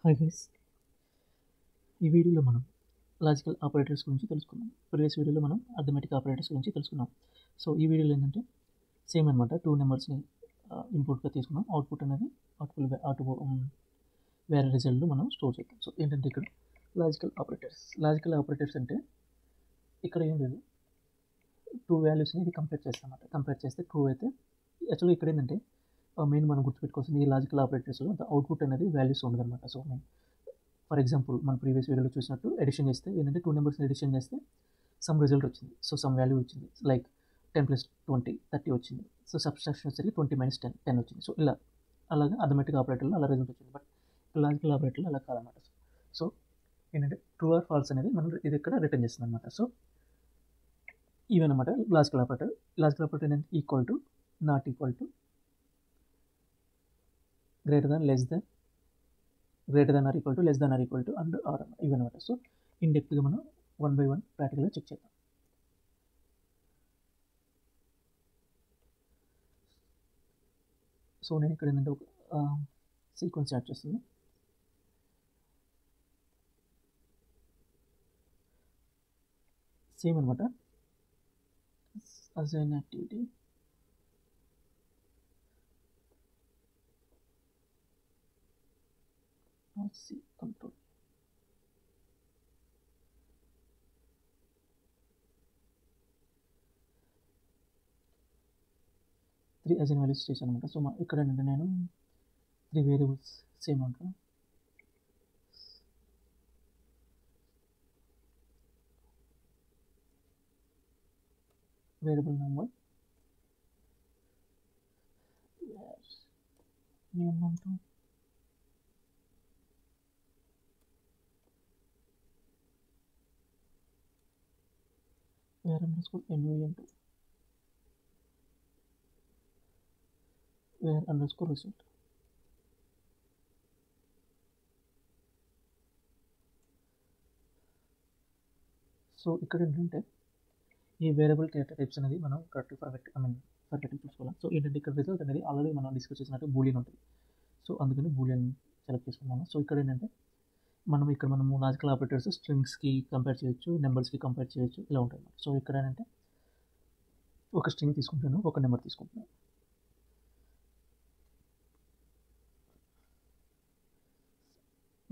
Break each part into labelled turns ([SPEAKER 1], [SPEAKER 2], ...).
[SPEAKER 1] Hi guys, ఈ వీడియోలో మనం లాజికల్ ఆపరేటర్స్ గురించి తెలుసుకున్నాం. ప్రీవియస్ వీడియోలో మనం అర్థమెటిక్ ఆపరేటర్స్ గురించి తెలుసుకున్నాం. సో ఈ వీడియోలో ఏంటంటే సేమ్ అనమాట, 2 నెంబర్స్ని ఇన్పుట్గా తీసుకున్నాం. అవుట్పుట్ అనేది వేరే రిజల్ట్ మనం స్టోర్ చేద్దాం. సో ఏంటంటే ఇక్కడ లాజికల్ ఆపరేటర్స్ అంటే ఇక్కడ ఏం లేదు, 2 వాల్యూస్ని ఇది కంపేర్ చేస్తాం అన్నమాట. కంపేర్ చేస్తే ట్రూ అయితే యాక్చువల్గా ఇక్కడ ఏంటంటే మెయిన్ మనం గుర్తుపెట్టుకోవాల్సింది, ఈ లాజికల్ ఆపరేటర్స్లో అవుట్పుట్ అనేది వాల్యూస్ ఉండదు అనమాట. సో ఫర్ ఎగ్జాంపుల్ మన ప్రీవియస్ వీడియోలో చూసినట్టు ఎడిషన్ చేస్తే ఏంటంటే 2 నెంబర్స్ని ఎడిషన్ చేస్తే సమ్ రిజల్ట్ వచ్చింది. సో సమ్ వాల్యూ వచ్చింది, లైక్ 10 + 20 30 వచ్చింది. సో సబ్స్ట్రాక్షన్ వచ్చేసరికి 20 - 10 వచ్చింది. సో అలాగా అథమెటిక్ ఆపరేటర్లో అలా రిజల్ట్ వచ్చింది. బట్ లాజికల్ ఆపరేటర్లో అలా కాదన్నమాట. సో ఏంటంటే ట్రూ ఆర్ ఫాల్స్ అనేది మనం ఇది ఇక్కడ రిటర్న్ చేస్తుంది అనమాట. సో ఇవన్నమాట లాజికల్ ఆపరేటర్. లాజికల్ ఆపరేటర్ ఏంటంటే equal to, not equal to, greater than, less than, greater than or equal to, less than or equal to and or ఇవన్నమాట. సో ఇన్ డెప్త్గా మనం 1 by 1 ప్రాక్టికల్గా చెక్ చేద్దాం. So నేను ఇక్కడ ఏంటంటే ఒక సీక్వెన్స్ యాడ్ చేస్తుంది. సేమ్ అనమాట, assign activity, control. Three assign values చేశాను అనమాట. సో ఇక్కడ ఏంటంటే నేను 3 వేరియబుల్స్ సేమ్ ఉంటాను. Variable number name number where underscore env2 where underscore result. So ఇక్కడ ఏంటంటే ఈ వేరియబుల్ డేటా టైప్స్ అనేది మనం కరెక్ట్ పర్ఫెక్ట్ చూసుకోవాలి. సో ఏంటంటే ఇక్కడ రిజల్ట్ అనేది ఆల్రెడీ మనం డిస్కస్ చేసినట్టు బూలియన్ ఉంటుంది. సో అందుకని బూలియన్ సెలెక్ట్ చేసుకున్నాను. సో ఇక్కడ ఏంటంటే మనము లాజికల్ ఆపరేటర్స్ స్ట్రింగ్స్కి కంపేర్ చేయొచ్చు, నెంబర్స్కి కంపేర్ చేయొచ్చు, ఇలా ఉంటుంది. సో ఇక్కడ ఏంటంటే ఒక స్ట్రింగ్ తీసుకుంటాను, ఒక నెంబర్ తీసుకుంటున్నాను.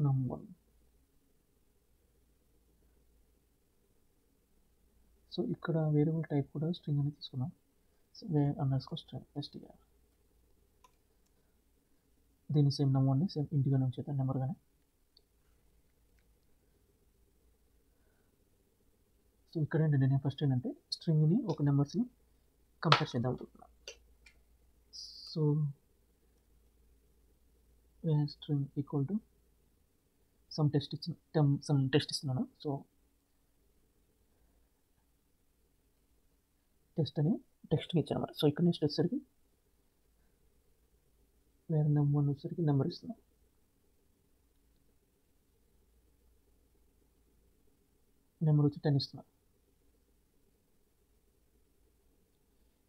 [SPEAKER 1] నమ్1. సో ఇక్కడ వేరియబుల్ టైప్ కూడా స్ట్రింగ్ అనేది తీసుకున్నాం. Var underscore string str. దీన్ని సేమ్ నమ్1ని సేమ్ ఇంటిగానే ఉంచేద్దాం, నెంబర్గానే. సో ఇక్కడ ఏంటంటే నేను ఫస్ట్ ఏంటంటే స్ట్రింగ్ని ఒక నెంబర్స్ని కంపేర్ చేద్దాం అనుకుంటున్నాను. So where string equal to some test ఇస్తున్నాను. సో టెస్ట్ అని టెక్స్ట్ని ఇచ్చాను అన్నమాట. సో ఇక్కడ నెక్స్ట్ వచ్చేసరికి వేరే నెంబర్ వచ్చేసరికి నెంబర్ ఇస్తున్నాను. నెంబర్ వచ్చి 10 ఇస్తున్నాను.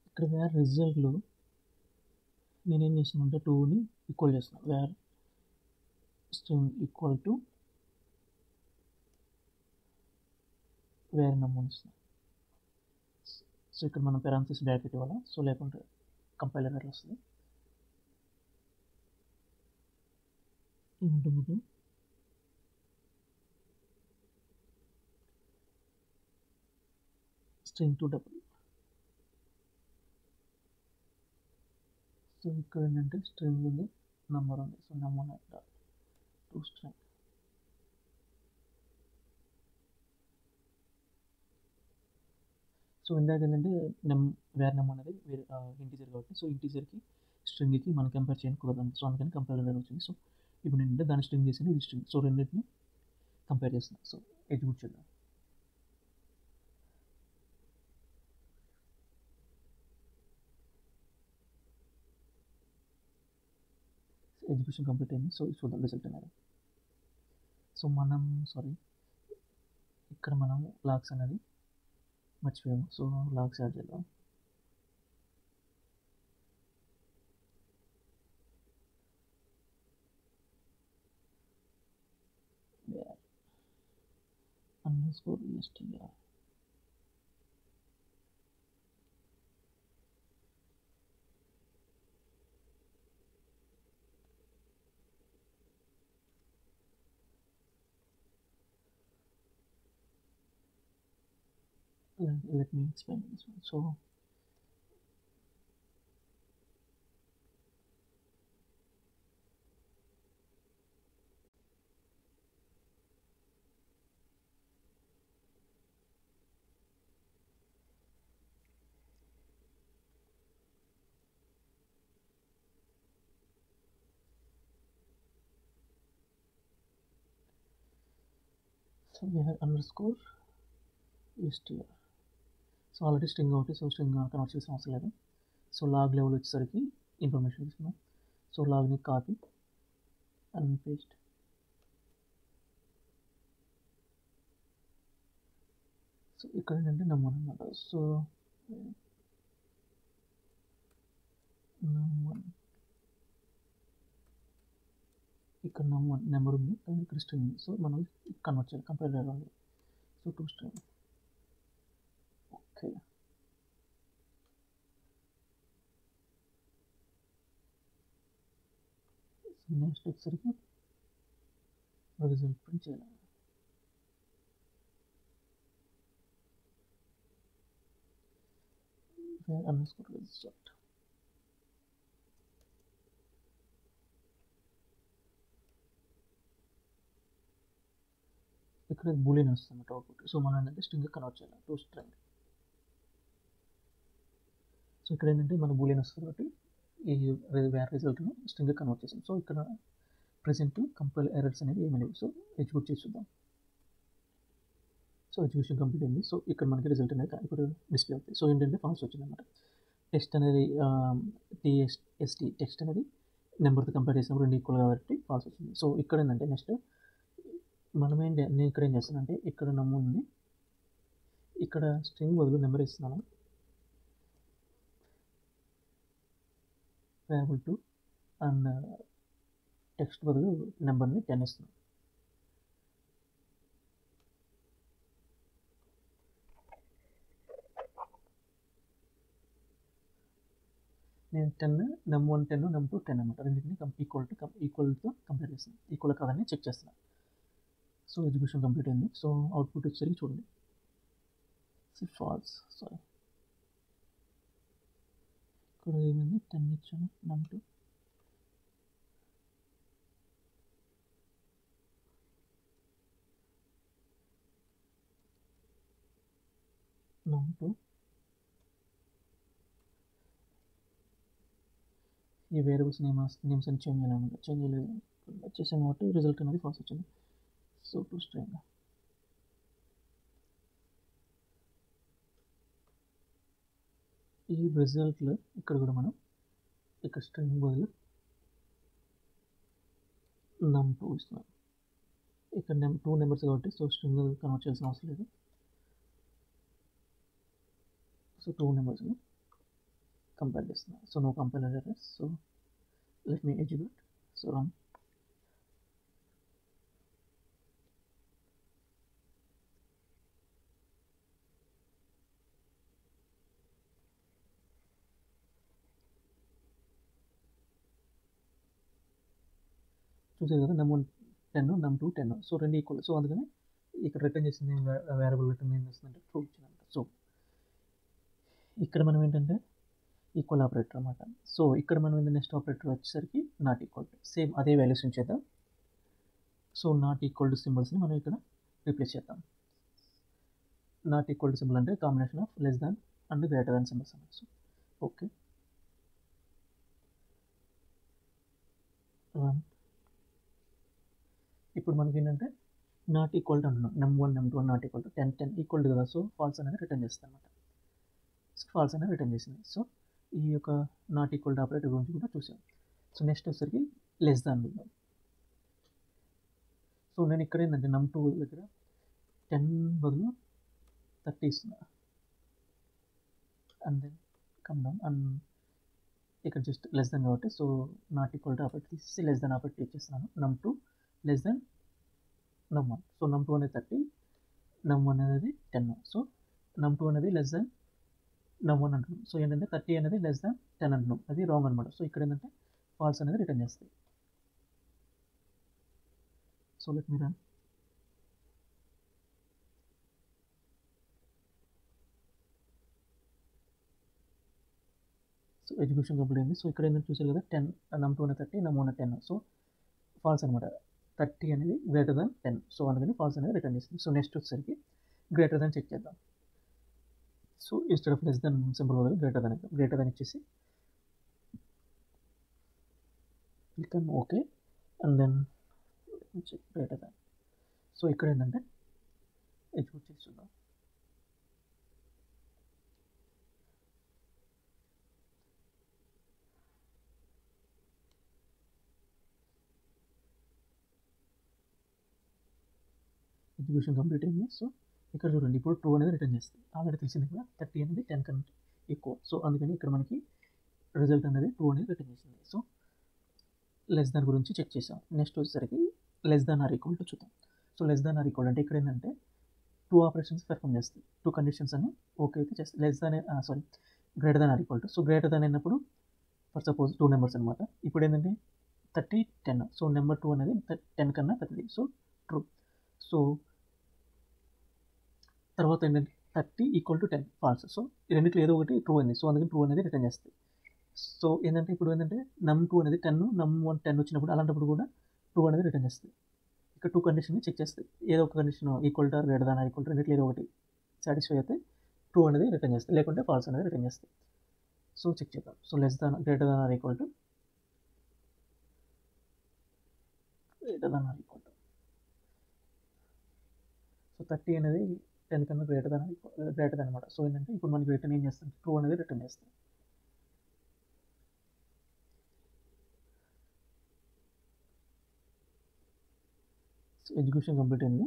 [SPEAKER 1] ఇక్కడ వేర్ రిజల్ట్లో నేనేం చేస్తున్నాను అంటే 2ని ఈక్వల్ చేస్తున్నాను. వేర్ స్ట్రింగ్ ఈక్వల్ టు వేరే నెంబర్ ఇస్తున్నాను. సో ఇక్కడ మనం పెరాంథసిస్ బ్రాకెట్ ఇవ్వాలి. సో లేకుంటే కంపైలర్ ఎర్రర్ వస్తుంది. ఏముంటుంది స్ట్రింగ్ టు డబుల్. సో ఇక్కడ ఏంటంటే స్ట్రింగ్ ఉంది, నెంబర్ ఉంది. So number to string. So ఇందాక ఏంటంటే వేరే నెంబర్ అనేది ఇంటీజర్ కాబట్టి, సో ఇంటీజర్కి స్ట్రింగ్కి మనం కంపేర్ చేయడానికి కుదరదు. సో అందుకని కంపేర్ ఎర్రర్ వచ్చింది. సో ఇప్పుడు ఏంటంటే దాని స్ట్రింగ్ చేసాను, ఇది స్ట్రింగ్. సో రెండింటిని కంపేర్ చేస్తున్నాను. సో ఎగ్జిక్యూట్ చేద్దాం. ఎగ్జిక్యూషన్ కంప్లీట్ అయింది. సో చూద్దాం రిజల్ట్ అనేది. సో ఇక్కడ మనం లాగ్స్ అనేది మర్చిపోయాము. సో లాగ్స్ యాడ్ చేద్దాం. underscore str. Let me explain this one. So we have underscore str. So already string ఒకటి, సో స్ట్రింగ్ కన్వర్ట్ చేసిన అవసరం లేదు. సో లాగ్ లెవెల్ వచ్చేసరికి ఇన్ఫర్మేషన్ తీసుకున్నాం. సో లాగ్ని కాపీ అండ్ పేస్ట్. సో ఇక్కడ ఏంటంటే నమ్1 అనమాట. సో నమ్1 ఇక్కడ నమ్1 నెంబర్ ఉంది, కానీ ఇక్కడ స్ట్రింగ్ ఉంది. సో మనం కన్వర్ట్ చేయాలి, కంపేర్ చేయాలి. So to string. Okay, next వచ్చేసరికి రిజల్ట్ ప్రింట్ చేయాలి. Underscore result. ఇక్కడ బూలియన్ వస్తుంది అవుట్పుట్. సో మనం ఏంటంటే స్ట్రింగ్ కన్వర్ట్ చేయాలి టు స్ట్రింగ్. సో ఇక్కడ ఏంటంటే మన బూలియన్ వస్తుంది కాబట్టి ఈ వేరే రిజల్ట్ను స్ట్రింగ్ కన్వర్ట్ చేసాం. సో ఇక్కడ ప్రెసెంట్ కంపైల్ ఎర్రర్స్ అనేవి ఏమి లేవు. సో ఎగ్జిక్యూట్ చేసి చూద్దాం. సో ఎగ్జిక్యూషన్ కంప్లీట్ అయింది. సో ఇక్కడ మనకి రిజల్ట్ అనేది ఇప్పుడు డిస్ప్లే అవుతుంది. సో ఏంటంటే ఫాల్స్ వచ్చింది అనమాట. టెక్స్ట్ అనేది టెక్స్ట్ అనేది నెంబర్తో కంపేర్ చేసినప్పుడు రెండు ఈక్వల్ కాబట్టి ఫాల్స్ వచ్చింది. సో ఇక్కడ ఏంటంటే నెక్స్ట్ నేను ఇక్కడ ఏం చేస్తానంటే ఇక్కడ నమ్ముంది, ఇక్కడ స్ట్రింగ్ బదులు నెంబర్ ఇస్తున్నాను. వేరియబుల్ 2 అండ్ టెక్స్ట్ బదులు నెంబర్ని 10 ఇస్తున్నాను. నేను 10 నమ్1 10 నమ్2 10 అనమాట. రెండింటిని ఈక్వల్తో కంపేర్ చేస్తున్నాను. ఈక్వల్ కాదని చెక్ చేస్తున్నాను. సో ఎగ్జిక్యూషన్ కంప్లీట్ అయింది. సో అవుట్పుట్ వచ్చేసరికి చూడండి, ఫాల్స్. సారీ, ఇక్కడ ఏమైంది, 10 ఇచ్చాను నమ్2. ఈ వేరియబుల్స్ నేమ్స్ అని చేంజ్ చేయాలన్నమాట. చేంజ్ చేయలేదు, వచ్చేసాను కాబట్టి రిజల్ట్ అనేది ఫాల్స్ వచ్చింది. So to string. ఈ రిజల్ట్లో ఇక్కడ కూడా మనం ఇక్కడ స్ట్రింగ్ బదులు నమ్2 ఇస్తున్నాం. ఇక్కడ 2 నెంబర్స్ కాబట్టి సో స్ట్రింగ్ కన్వర్ట్ చేయాల్సిన అవసరం లేదు. సో 2 నెంబర్స్ని కంపేర్ చేస్తున్నాను. So no compare errors. So let me execute. So run. చూసారు కదా, నమ్1 10 నమ్2 10. సో రెండు ఈక్వల్. సో అందుకని ఇక్కడ రిటర్న్ చేసింది వేరియబుల్ రిటర్న్ ఏం చేస్తుందంటే ట్రూ ఇచ్చిందంట. సో ఇక్కడ మనం ఏంటంటే ఈక్వల్ ఆపరేటర్ అనమాట. సో ఇక్కడ మనం నెక్స్ట్ ఆపరేటర్ వచ్చేసరికి నాట్ ఈక్వల్ టు, సేమ్ అదే వాల్యూస్ ఉంచేద్దాం. సో నాట్ ఈక్వల్ టు సింబల్స్ని మనం ఇక్కడ రీప్లేస్ చేద్దాం. నాట్ ఈక్వల్ టు సింబల్ అంటే combination of less than and greater than symbols అన్నమాట. So okay, run. ఇప్పుడు మనకి ఏంటంటే నాట్ ఈక్వల్ టు అంటున్నాం. నమ్1 నమ్2 not equal to 10 10 equal to కదా. సో ఫాల్స్ అనేది రిటర్న్ చేస్తుంది అనమాట. సో ఫాల్స్ అనేది రిటర్న్ చేసింది. సో ఈ యొక్క నాట్ ఈక్వల్ టు ఆపరేటర్ గురించి కూడా చూసాం. సో నెక్స్ట్ వచ్చేసరికి లెస్ దాన్ చూద్దాం. సో నేను ఇక్కడ ఏంటంటే నమ్2 దగ్గర 10 బదులు 30 ఇస్తున్నా. And then come down and ఇక్కడ జస్ట్ లెస్ దాన్ కాబట్టి so not equal to operator తీసేసి లెస్ దాన్ ఆపరేటర్ ఇచ్చేస్తున్నాను. నమ్2 లెస్ దాన్ నమ్1. సో నమ్2 అనేది 30, num1 అనేది 10. సో num2 అనేది లెస్ దాన్ num1 అంటున్నాం. సో ఏంటంటే 30 అనేది లెస్ దాన్ 10 అంటున్నాం. అది రాంగ్ అనమాట. సో ఇక్కడ ఏంటంటే ఫాల్స్ అనేది రిటర్న్ చేస్తాయి. సో లెట్ మీ రన్. సో ఎగ్జిక్యూషన్ కంప్లీట్ అయింది. సో ఇక్కడ ఏంటంటే చూసారు కదా 10 num2 అనేది 30 num1 అనేది 10. సో ఫాల్స్ అనమాట. 30 అనేది గ్రేటర్ దాన్ 10. సో అందుకని ఫాల్స్ అనేది రిటర్న్ చేస్తుంది. సో నెక్స్ట్ వచ్చేసరికి గ్రేటర్ దాన్ చెక్ చేద్దాం. So instead of less than simple బదులు గ్రేటర్ దాన్ ఇచ్చేసి click on okay and then check greater than. So ఇక్కడ ఏంటంటే ఎగ్జిక్యూట్ చేసి చూద్దాం. ఎగ్జిక్యూషన్ కంప్లీట్ అయింది. సో ఇక్కడ చూడండి ఇప్పుడు ట్రూ అనేది రిటర్న్ చేస్తుంది. ఆల్రెడీ తెలిసింది కదా 30 అనేది 10 కన్నా ఎక్కువ. సో అందుకని ఇక్కడ మనకి రిజల్ట్ అనేది ట్రూ అనేది రిటర్న్ చేసింది. సో లెస్ దాన్ గురించి చెక్ చేసాం. నెక్స్ట్ వచ్చేసరికి less than or equal to చూద్దాం. So less than or equal అంటే ఇక్కడ ఏంటంటే 2 ఆపరేషన్స్ పెర్ఫామ్ చేస్తాయి. 2 కండిషన్స్ అని ఓకే అయితే చేస్తాయి. Less than greater than or equal to. So greater than అయినప్పుడు ఫర్ సపోజ్ 2 నెంబర్స్ అనమాట. ఇప్పుడు ఏంటంటే 30 10. సో నెంబర్ 2 అనేది 10 కన్నా పెద్దది. So true. సో తర్వాత ఏంటంటే 30 ఈక్వల్ టు 10 ఫాల్స్. సో ఈ రెండిట్లో ఏదో ఒకటి ట్రూ అయింది. సో అందుకని ట్రూ అనేది రిటర్న్ చేస్తుంది. సో ఏంటంటే ఇప్పుడు ఏంటంటే num2 అనేది 10 num1 10 వచ్చినప్పుడు అలాంటప్పుడు కూడా ట్రూ అనేది రిటర్న్ చేస్తుంది. ఇక్కడ 2 కండిషన్ని చెక్ చేస్తుంది. ఏదో ఒక condition equal to or greater than or equal to రెండిట్లో ఏదో ఒకటి సాటిస్ఫై అయితే ట్రూ అనేది రిటర్న్ చేస్తుంది. లేకుంటే ఫాల్స్ అనేది రిటర్న్ చేస్తుంది. సో చెక్ చేద్దాం. So less than greater than or equal to so 30 అనేది 10 కన్నా గ్రేటర్ దాన్ అనమాట. సో ఏంటంటే ఇప్పుడు మనకి రిటర్న్ ఏం చేస్తుంది, ట్రూ అనేది రిటర్న్ చేస్తుంది. సో ఎగ్జిక్యూషన్ కంప్లీట్ అయింది.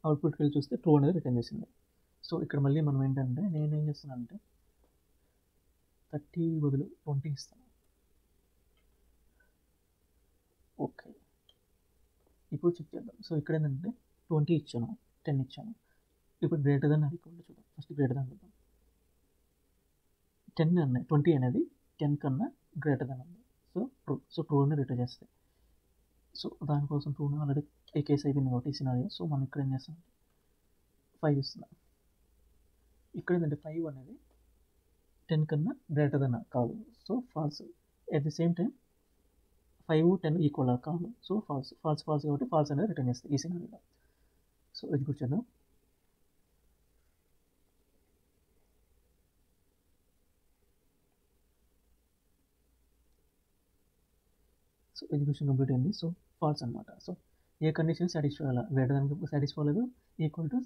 [SPEAKER 1] అవుట్పుట్కి వెళ్ళి చూస్తే ట్రూ అనేది రిటర్న్ చేసింది. సో ఇక్కడ మళ్ళీ మనం ఏంటంటే నేనేం చేస్తున్నానంటే 30 బదులు 20 ఇస్తాను. ఓకే ఇప్పుడు చెక్ చేద్దాం. సో ఇక్కడ ఏంటంటే 20 ఇచ్చాను, 10 ఇచ్చాను. ఇప్పుడు greater than or equal to చూద్దాం. ఫస్ట్ గ్రేటర్ దాన్ చూద్దాం. 20 అనేది 10 కన్నా గ్రేటర్ దాన్ ఉంది. So true. సో ట్రూ అని రిటర్న్ చేస్తాయి. సో దానికోసం ట్రూ ఆల్రెడీ ఏ కేసు అయిపోయింది కాబట్టి ఈ సినారియో. సో మనం ఇక్కడ ఏం చేస్తాం 5 ఇస్తున్నాం. ఇక్కడ ఏంటంటే 5 అనేది 10 కన్నా గ్రేటర్ దాన్ కాదు. So false. At the same time 5 10 equal కాదు. సో ఫాల్స్ కాబట్టి ఫాల్స్ అనేది రిటర్న్ చేస్తాయి ఈ సినారియోలో. సో ఎగ్జిక్యూట్ చేద్దాం. సో ఎగ్జిక్యూషన్ కంప్లీట్ అయింది. సో ఫాల్స్ అనమాట. సో ఏ కండిషన్ సాటిస్ఫై అవ్వాలి, గ్రేటర్ దాన్ సాటిస్ఫై అవ్వలేదు, ఈక్వల్ టు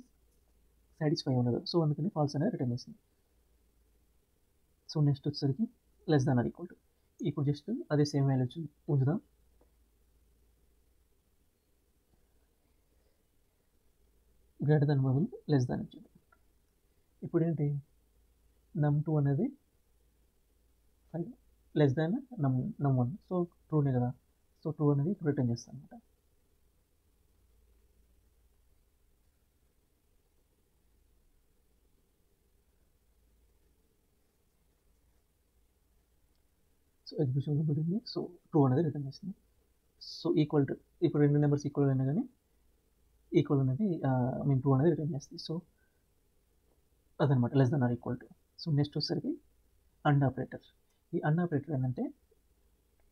[SPEAKER 1] సాటిస్ఫై అవ్వలేదు. సో అందుకని ఫాల్స్ అనేది రిటర్న్ చేసింది. సో నెక్స్ట్ వచ్చేసరికి less than or equal to. ఇప్పుడు జస్ట్ అదే సేమ్ వాల్యూ ఉంచుదాం. గ్రేటర్ దాన్ బదులు లెస్ దాన్ ఇచ్చింది. ఇప్పుడు ఏంటి num2 అనేది 5 లెస్ దాన్ num1. సో ట్రూనే కదా. సో ట్రూ అనేది రిటర్న్ చేస్తాను అనమాట. సో ఎగ్జిక్యూషన్ కంప్లీట్ అయింది. సో ట్రూ అనేది రిటర్న్ చేస్తుంది. సో ఈక్వల్ టు ఇప్పుడు రెండు నెంబర్స్ ఈక్వల్ అయినా కానీ ఈక్వల్ అనేది ట్రూ అనేది రిటర్న్ చేస్తుంది. సో అదనమాట less than or equal to. So next వచ్చేసరికి అండ్ ఆపరేటర్. ఈ అండ్ ఆపరేటర్ ఏంటంటే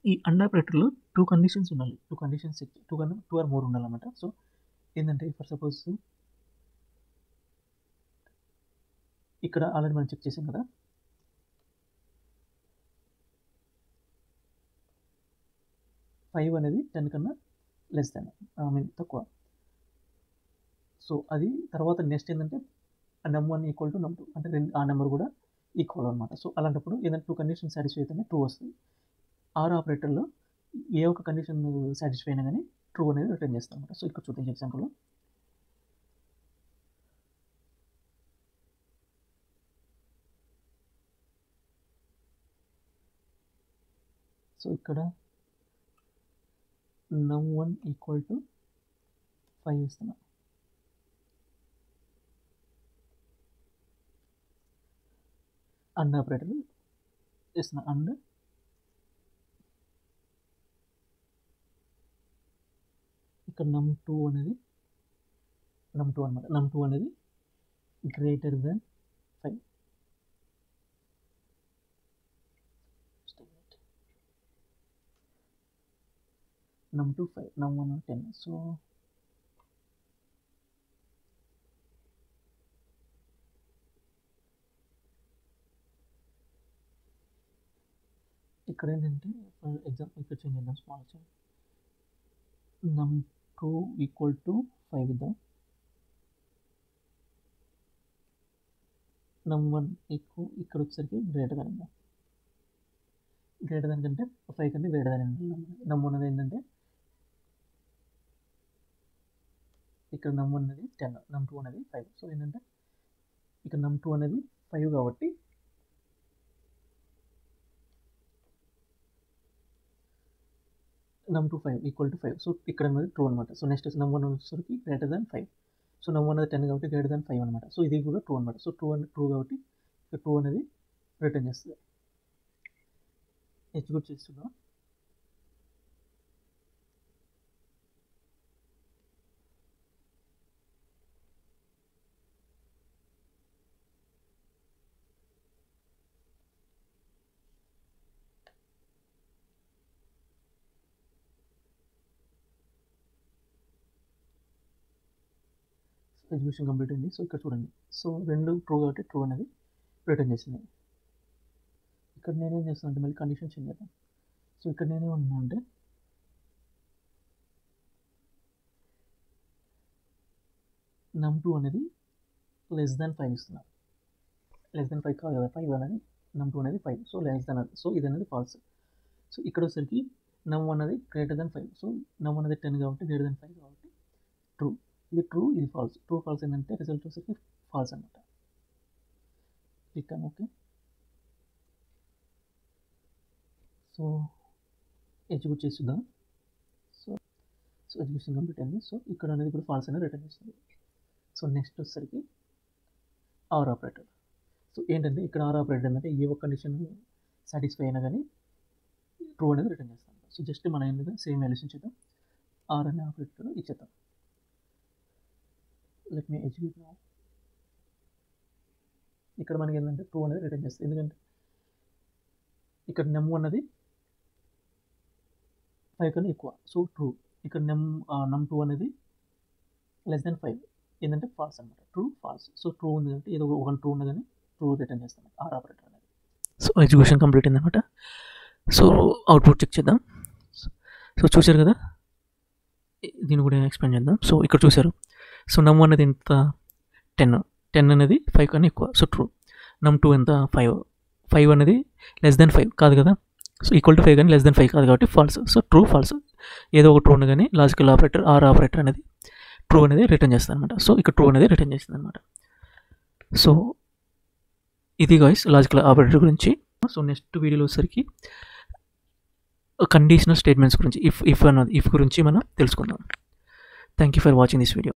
[SPEAKER 1] ఈ అండ్ ఆపరేటర్లో 2 కండిషన్స్ ఉండాలి. 2 కండిషన్స్ 2 ఆర్ మోర్ ఉండాలన్నమాట. సో ఏంటంటే ఫర్ సపోజ్ ఇక్కడ ఆల్రెడీ మనం చెక్ చేసాం కదా. ఫైవ్ అనేది 10 కన్నా లెస్ దాన్ తక్కువ. సో అది తర్వాత నెక్స్ట్ ఏంటంటే num1 ఈక్వల్ టు num2 అంటే ఆ నెంబర్ కూడా ఈక్వల్ అనమాట. సో అలాంటప్పుడు ఏదైనా 2 కండిషన్ సాటిస్ఫై అయితేనే ట్రూ వస్తుంది. ఆర్ ఆపరేటర్లో ఏ ఒక్క కండిషన్ సాటిస్ఫై అయినా కానీ ట్రూ అనేది రిటర్న్ చేస్తాం అనమాట. సో ఇక్కడ చూద్దాం ఎగ్జాంపుల్లో. సో ఇక్కడ num1 ఈక్వల్ టు 5 ఇస్తున్నాం. అండ్ ఆపరేటర్ ఇస్తున్నా. అండ్ ఇక్కడ num2 అనేది num2 అనమాట. num2 అనేది greater than 5. num2 5, num1 10. So ఇక్కడ ఏంటంటే ఫర్ ఎగ్జాంపుల్ ఇక్కడ చేంజ్ చేద్దాం, small change. num2 equal to 5 ఇద్దాం. num1 ఈక్వల్ ఇక్కడ వచ్చేసరికి గ్రేటర్ దాన్ ఇద్దాం. గ్రేటర్ దాన్ కంటే 5 కంటే గ్రేటర్ దాన్ num1 అనేది ఏంటంటే ఇక్కడ num1 అనేది 10, num2 అనేది 5. సో ఏంటంటే ఇక్కడ num2 అనేది 5 కాబట్టి num2 5 ఈక్వల్ టు 5. సో ఇక్కడ అనేది ట్రూ అనమాట. సో నెక్స్ట్ num1 వచ్చేసరికి గ్రేటర్ దాన్ 5. సో num1 అనేది 10 కాబట్టి గ్రేటర్ దాన్ 5 అనమాట. సో ఇది కూడా ట్రూ అనమాట. సో ట్రూ కాబట్టి ఇక్కడ ట్రూ అనేది రిటర్న్ చేస్తుంది. ఎగ్జిక్యూట్ చేస్తున్నాం. ఎగ్జిక్యూషన్ కంప్లీట్ అయింది. సో ఇక్కడ చూడండి. సో రెండు ట్రూ కాబట్టి ట్రూ అనేది రిటర్న్ చేసింది. ఇక్కడ నేనేం చేస్తాను అంటే మళ్ళీ కండిషన్ చేంజ్ చేద్దాం. సో ఇక్కడ నేనేమన్నా అంటే num2 అనేది లెస్ దాన్ 5 ఇస్తున్నాను. లెస్ దాన్ 5 కాదు కదా, 5 అనేది num2 అనేది 5. సో లెస్ దాన్ అది. సో ఇది అనేది ఫాల్స్. సో ఇక్కడ వచ్చేసరికి num1 అనేది గ్రేటర్ దాన్ 5. సో num1 అనేది 10 కాబట్టి గ్రేటర్ దాన్ 5 కాబట్టి ట్రూ. ఇది ట్రూ, ఇది ఫాల్స్. ట్రూ ఫాల్స్ ఏంటంటే రిజల్ట్ వచ్చేసరికి ఫాల్స్ అనమాట. క్లిక్ అని ఓకే. సో ఎగ్జిక్యూట్ చేద్దాం. సో ఎగ్జిక్యూషన్ కంప్లీట్ అయింది. సో ఇక్కడ అనేది కూడా ఫాల్స్ అనేది రిటర్న్ చేస్తుంది. సో నెక్స్ట్ వచ్చేసరికి ఆర్ ఆపరేటర్. సో ఏంటంటే ఇక్కడ ఆర్ ఆపరేటర్ ఏంటంటే ఏ ఒక్క కండిషన్ సాటిస్ఫై అయినా కానీ ట్రూ అనేది రిటర్న్ చేస్తాం. సో జస్ట్ మనం ఏంటంటే సేమ్ వాల్యూస్ ఇచ్చేద్దాం. ఆర్ అనే ఆపరేటర్ ఇచ్చేద్దాం. Let me execute now. ఇక్కడ మనకి ఏంటంటే ట్రూ అనేది రిటర్న్ చేస్తుంది. ఎందుకంటే ఇక్కడ num1 అనేది 5 కన్నా ఎక్కువ. So true. ఇక్కడ num2 అనేది లెస్ దాన్ 5 ఏంటంటే ఫాల్స్ అనమాట. True false. సో ట్రూ ఉంది అంటే ఏదో ఒక ట్రూ ఉంది కానీ ట్రూ రిటర్న్ చేస్తాం ఆర్ ఆపరేటర్ అనేది. సో ఎగ్జిక్యూషన్ కంప్లీట్ అయింది అనమాట. సో అవుట్పుట్ చెక్ చేద్దాం. సో చూసారు కదా, దీన్ని కూడా ఎక్స్ప్లెయిన్ చేద్దాం. సో ఇక్కడ చూసారు. సో num1 అనేది ఎంత 10 అనేది 5 కన్నా ఎక్కువ. So true. num2 ఎంత 5 అనేది లెస్ దాన్ 5 కాదు కదా. సో ఈక్వల్ టు 5 కానీ లెస్ దాన్ 5 కాదు కాబట్టి ఫాల్స్. సో ట్రూ ఫాల్స్ ఏదో ఒక ట్రూ ఉంది కానీ లాజికల్ ఆపరేటర్ ఆర్ ఆపరేటర్ అనేది ట్రూ అనేది రిటర్న్ చేస్తుంది అనమాట. సో ఇక్కడ ట్రూ అనేది రిటర్న్ చేస్తుంది అనమాట. సో ఇది గాయ్స్ లాజికల్ ఆపరేటర్ గురించి. సో నెక్స్ట్ వీడియోలో వచ్చేసరికి కండిషనల్ స్టేట్మెంట్స్ గురించి ఇఫ్ గురించి మనం తెలుసుకుందాం. Thank you for watching this video.